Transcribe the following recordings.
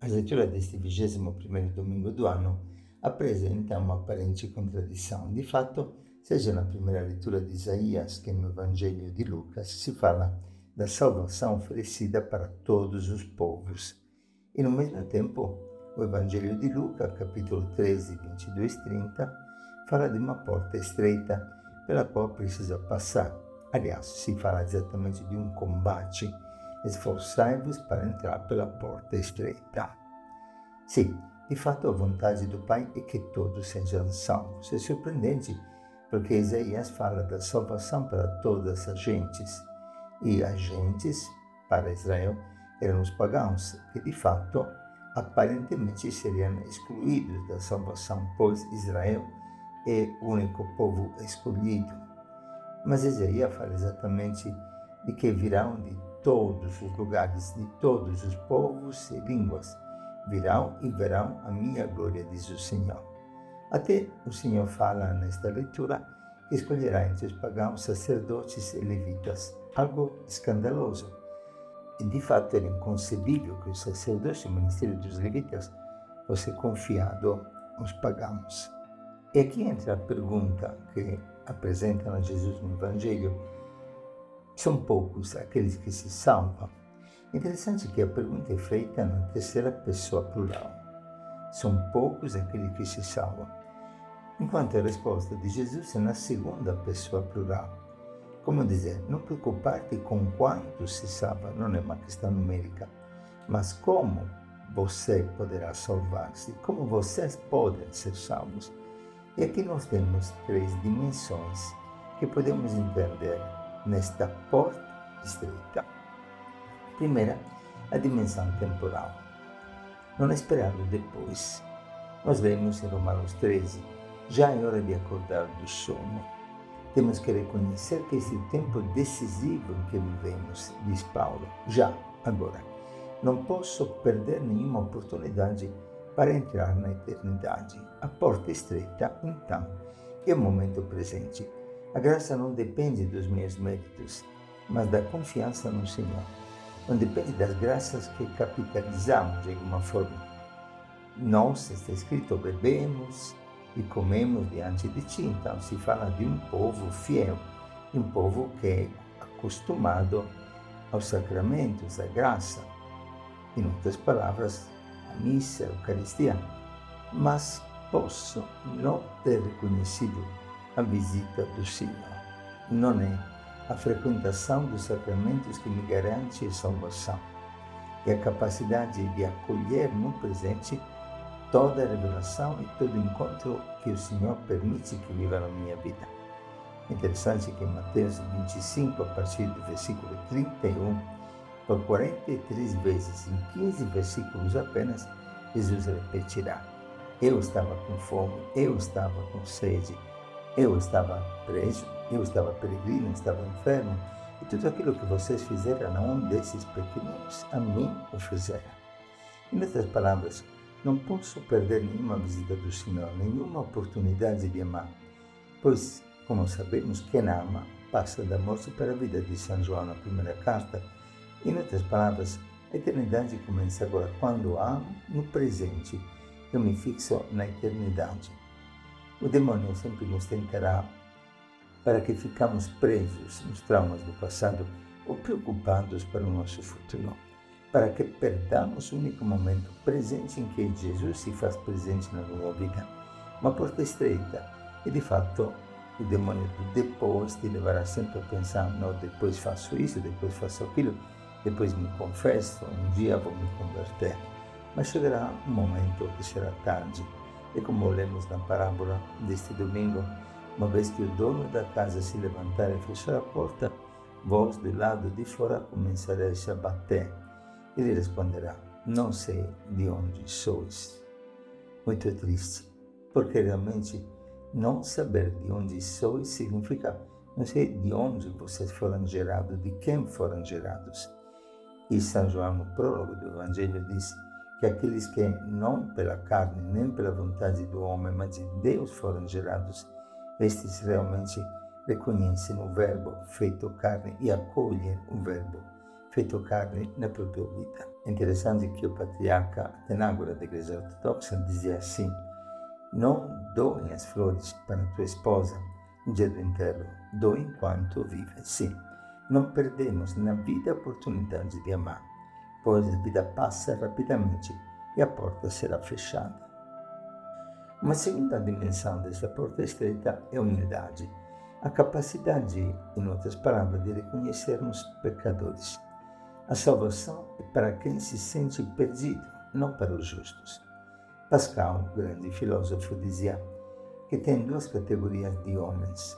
A lettura deste 21º domingo do anno apresenta uma aparente contradição. Di fatto, seja na primeira leitura de Isaías que no Evangelho de Lucas, se fala da salvação oferecida para todos os povos. E no mesmo tempo, o Evangelho de Lucas, capítulo 13, 22-30, fala de uma porta estreita pela qual precisa passar. Aliás, se fala exatamente de um combate. Esforçai-vos para entrar pela porta estreita. Sim, de fato a vontade do Pai é que todos sejam salvos. É surpreendente, porque Isaías fala da salvação para todas as gentes. E as gentes, para Israel, eram os pagãos, que de fato, aparentemente seriam excluídos da salvação, pois Israel é o único povo escolhido. Mas Isaías fala exatamente de que virão de todos os lugares, de todos os povos e línguas. Virão e verão a minha glória, diz o Senhor. Até o Senhor fala nesta leitura que escolherá entre os pagãos sacerdotes e levitas, algo escandaloso. E de fato era inconcebível que o sacerdócio e o ministério dos levitas fosse confiado aos pagãos. E aqui entra a pergunta que apresentam a Jesus no Evangelho: são poucos aqueles que se salvam? Interessante que a pergunta é feita na terceira pessoa plural. São poucos aqueles que se salvam, enquanto a resposta de Jesus é na segunda pessoa plural. Como dizer, não preocupar-te com quantos se salvam, não é uma questão numérica, mas como você poderá salvar-se, como vocês podem ser salvos. E aqui nós temos três dimensões que podemos entender nesta porta estreita. Primeira, a dimensão temporal. Não esperar o depois. Nós lemos em Romanos 13, já é hora de acordar do sono. Temos que reconhecer que esse é o tempo decisivo em que vivemos, diz Paulo, já, agora. Não posso perder nenhuma oportunidade para entrar na eternidade. A porta estreita, então, é o momento presente. A graça não depende dos meus méritos, mas da confiança no Senhor. Não depende das graças que capitalizamos de alguma forma. Nós, está escrito, bebemos e comemos diante de ti. Então se fala de um povo fiel, de um povo que é acostumado aos sacramentos, à graça. Em outras palavras, a missa, a Eucaristia. Mas posso não ter reconhecido a visita do Senhor. Não é a frequentação dos sacramentos que me garante a salvação. É a capacidade de acolher no presente toda a revelação e todo encontro que o Senhor permite que viva na minha vida. Interessante que em Mateus 25, a partir do versículo 31, por 43 vezes, em 15 versículos apenas, Jesus repetirá: eu estava com fome, eu estava com sede, eu estava preso, eu estava peregrino, estava enfermo, e tudo aquilo que vocês fizeram a um desses pequeninos, a mim o fizeram. Em outras palavras, não posso perder nenhuma visita do Senhor, nenhuma oportunidade de amar, pois, como sabemos, quem ama passa da morte para a vida, de São João na primeira carta. Em outras palavras, a eternidade começa agora, quando amo no presente, eu me fixo na eternidade. O demônio sempre nos tentará para que ficamos presos nos traumas do passado ou preocupados para o nosso futuro, para que perdamos o único momento presente em que Jesus se faz presente na nossa vida. Uma porta estreita e, de fato, o demônio do depois te levará sempre a pensar: não, depois faço isso, depois faço aquilo, depois me confesso, um dia vou me converter. Mas chegará um momento que será tarde. E como lemos na parábola deste domingo, uma vez que o dono da casa se levantar e fechar a porta, vós do lado de fora começareis a bater. Ele responderá: não sei de onde sois. Muito triste, porque realmente não saber de onde sois significa não sei de onde vocês foram gerados, de quem foram gerados. E São João, no prólogo do Evangelho, diz que aqueles que não pela carne, nem pela vontade do homem, mas de Deus foram gerados, estes realmente reconhecem o Verbo feito carne e acolhem o Verbo feito carne na própria vida. É interessante que o patriarca Atenagora da Igreja Ortodoxa dizia assim: não doem as flores para tua esposa no dia do enterro, doem enquanto vive. Sim, não perdemos na vida a oportunidade de amar, pois a vida passa rapidamente e a porta será fechada. Uma segunda dimensão desta porta estreita é a humildade, a capacidade, em outras palavras, de reconhecermos pecadores. A salvação é para quem se sente perdido, não para os justos. Pascal, grande filósofo, dizia que tem duas categorias de homens: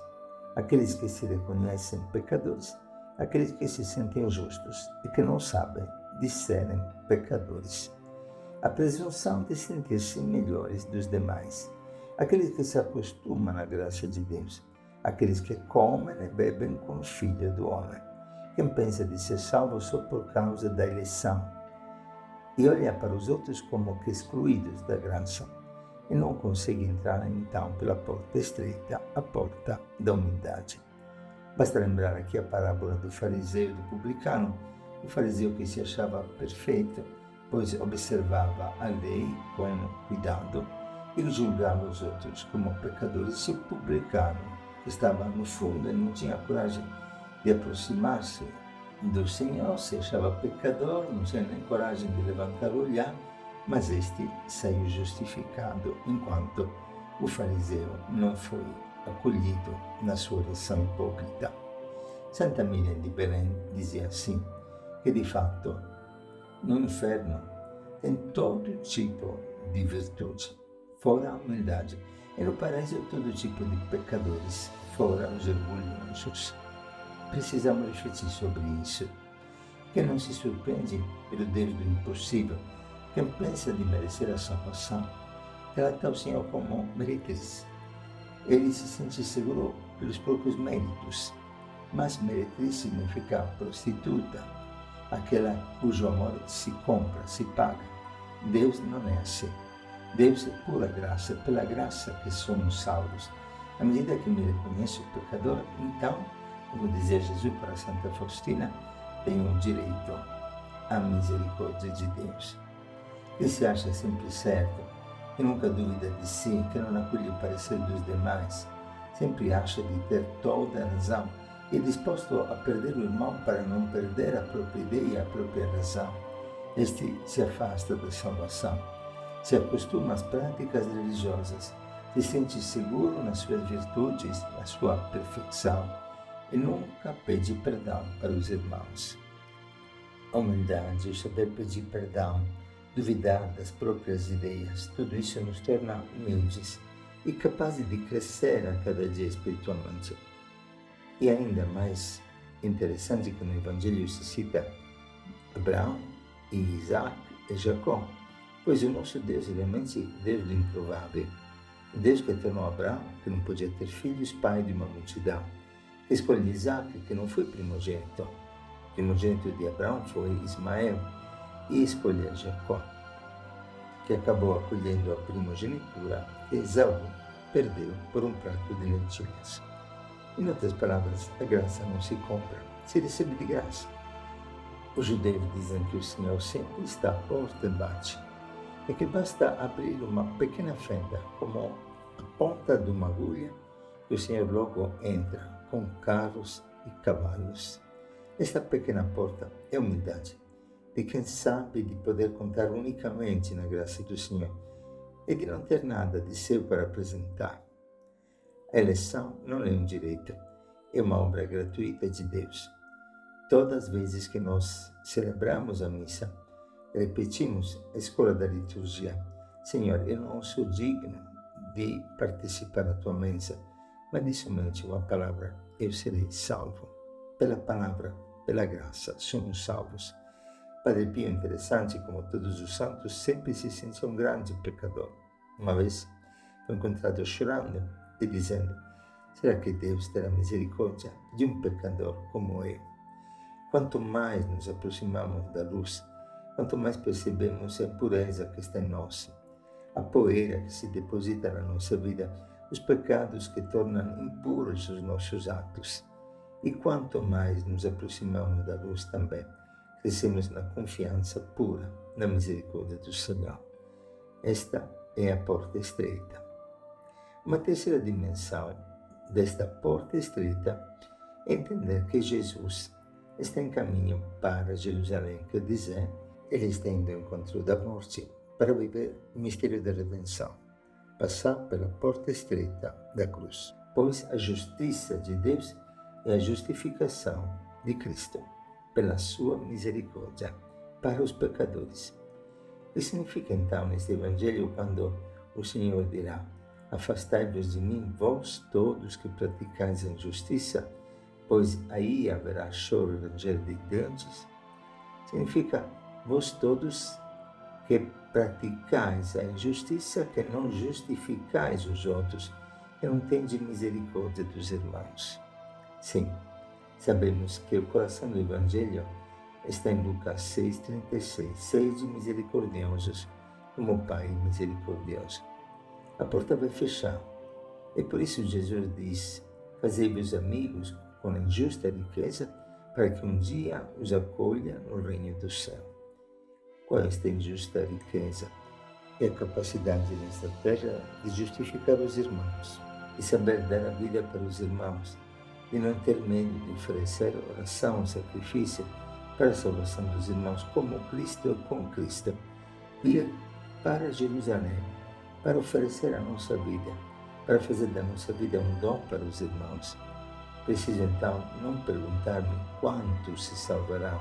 aqueles que se reconhecem pecadores, aqueles que se sentem justos e que não sabem de serem pecadores. A presunção de sentir-se melhores dos demais, aqueles que se acostumam à graça de Deus, aqueles que comem e bebem com o Filho do Homem, quem pensa de ser salvo só por causa da eleição e olha para os outros como que excluídos da graça e não consegue entrar então pela porta estreita, a porta da humildade. Basta lembrar aqui a parábola do fariseu e do publicano, o fariseu que se achava perfeito, pois observava a lei com cuidado e julgava os outros como pecadores, e o publicano, que estava no fundo e não tinha coragem de aproximar-se do Senhor, se achava pecador, não tinha nem coragem de levantar o olhar, mas este saiu justificado, enquanto o fariseu não foi acolhido na sua oração hipócrita. Santa Miriam de Belém dizia assim, que de fato no inferno tem todo tipo de virtude, fora a humildade, e no paraíso todo tipo de pecadores, fora os orgulhosos. Precisamos refletir sobre isso. Quem não se surpreende pelo Deus do impossível, quem pensa de merecer a salvação, trata o Senhor como meretriz. Ele se sente seguro pelos próprios méritos, mas meretriz significa prostituta, aquela cujo amor se compra, se paga. Deus não é assim. Deus é pura graça, pela graça que somos salvos. À medida que me reconheço pecador, então, como dizia Jesus para Santa Faustina, tenho direito à misericórdia de Deus. Quem se acha sempre certo, que nunca duvida de si, que não acolhe o parecer dos demais, sempre acha de ter toda a razão e é disposto a perder o irmão para não perder a própria ideia e a própria razão. Este se afasta da salvação, se acostuma às práticas religiosas, se sente seguro nas suas virtudes, na sua perfeição e nunca pede perdão para os irmãos. A humildade, o saber pedir perdão, duvidar das próprias ideias, tudo isso nos torna humildes e capazes de crescer a cada dia espiritualmente. E ainda mais interessante que no Evangelho se cita Abraão e Isaac e Jacó, pois o nosso Deus é realmente Deus do improvável. O Deus que tornou Abraão, que não podia ter filhos, pai de uma multidão. Escolhe Isaac, que não foi primogênito. O primogênito de Abraão foi Ismael, e escolhe Jacó, que acabou acolhendo a primogenitura que Esaú perdeu por um prato de lentilhas. Em outras palavras, a graça não se compra, se recebe de graça. Os judeus dizem que o Senhor sempre está à porta e bate, e que basta abrir uma pequena fenda, como a ponta de uma agulha, e o Senhor logo entra com carros e cavalos. Esta pequena porta é a humildade de quem sabe de poder contar unicamente na graça do Senhor e de não ter nada de seu para apresentar. A eleição não é um direito, é uma obra gratuita de Deus. Todas as vezes que nós celebramos a missa, repetimos a escola da liturgia. Senhor, eu não sou digno de participar da tua mesa, mas de somente uma palavra eu serei salvo. Pela palavra, pela graça, somos salvos. Padre Pio é interessante, como todos os santos, sempre se sente um grande pecador. Uma vez foi encontrado chorando e dizendo: será que Deus terá misericórdia de um pecador como eu? Quanto mais nos aproximamos da luz, quanto mais percebemos a impureza que está em nós, a poeira que se deposita na nossa vida, os pecados que tornam impuros os nossos atos. E quanto mais nos aproximamos da luz também, crescemos na confiança pura na misericórdia do Senhor. Esta é a porta estreita. Uma terceira dimensão desta porta estreita é entender que Jesus está em caminho para Jerusalém, quer dizer, ele está indo ao encontro da morte para viver o mistério da redenção, passar pela porta estreita da cruz, pois a justiça de Deus é a justificação de Cristo, pela sua misericórdia, para os pecadores. O que significa então neste Evangelho quando o Senhor dirá: afastai-vos de mim, vós todos que praticais a injustiça, pois aí haverá choro e ranger de dentes? Significa vós todos que praticais a injustiça, que não justificais os outros, que não tendes misericórdia dos irmãos. Sim, sabemos que o coração do Evangelho está em Lucas 6,36. Sede misericordiosos, como o Pai é misericordioso. A porta vai fechar. E por isso Jesus diz: fazei-vos amigos com a injusta riqueza, para que um dia os acolha no reino do céu. Qual é esta injusta riqueza? É a capacidade nesta terra de justificar os irmãos, de saber dar a vida para os irmãos, de não ter medo de oferecer oração, sacrifício para a salvação dos irmãos, como Cristo com Cristo, ir para Jerusalém, para oferecer a nossa vida, para fazer da nossa vida um dom para os irmãos. Preciso então não perguntar-me quantos se salvarão,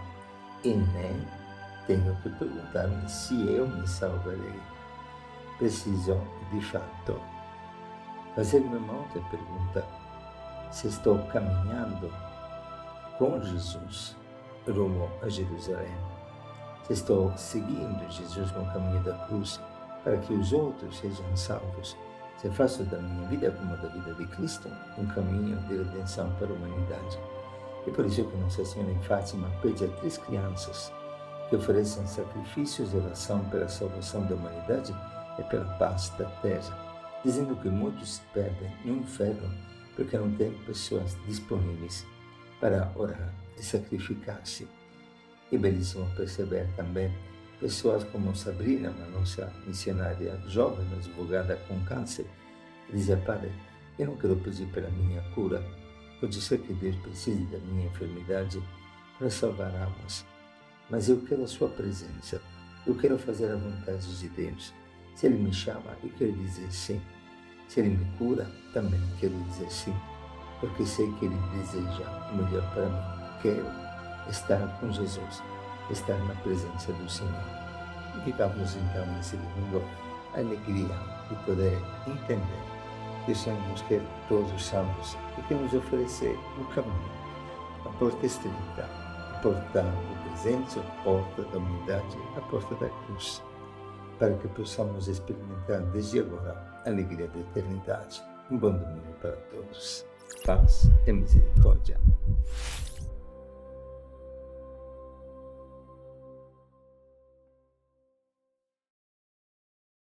e nem tenho que perguntar-me se eu me salvarei. Preciso, de fato, fazer-me uma outra pergunta: se estou caminhando com Jesus rumo a Jerusalém, se estou seguindo Jesus no caminho da cruz para que os outros sejam salvos, se faço da minha vida como da vida de Cristo um caminho de redenção para a humanidade. E por isso que Nossa Senhora em Fátima pede a 3 crianças que ofereçam sacrifícios e oração pela salvação da humanidade e pela paz da terra, dizendo que muitos se perdem no inferno porque não têm pessoas disponíveis para orar e sacrificar-se. E belíssimo perceber também pessoas como Sabrina, uma nossa missionária jovem, advogada com câncer, que dizia: Padre, eu não quero pedir pela minha cura, pode ser que Deus precise da minha enfermidade para salvar almas, mas eu quero a sua presença, eu quero fazer a vontade de Deus. Se Ele me chama, eu quero dizer sim. Se Ele me cura, também quero dizer sim, porque sei que Ele deseja o melhor para mim. Quero estar com Jesus, estar na presença do Senhor. E ficamos então nesse domingo a alegria de poder entender que o Senhor nos quer todos salvos e que nos oferecer o caminho, a porta estreita, a porta do presente, a porta da humildade, a porta da cruz, para que possamos experimentar desde agora a alegria da eternidade. Um bom domingo para todos. Paz e misericórdia.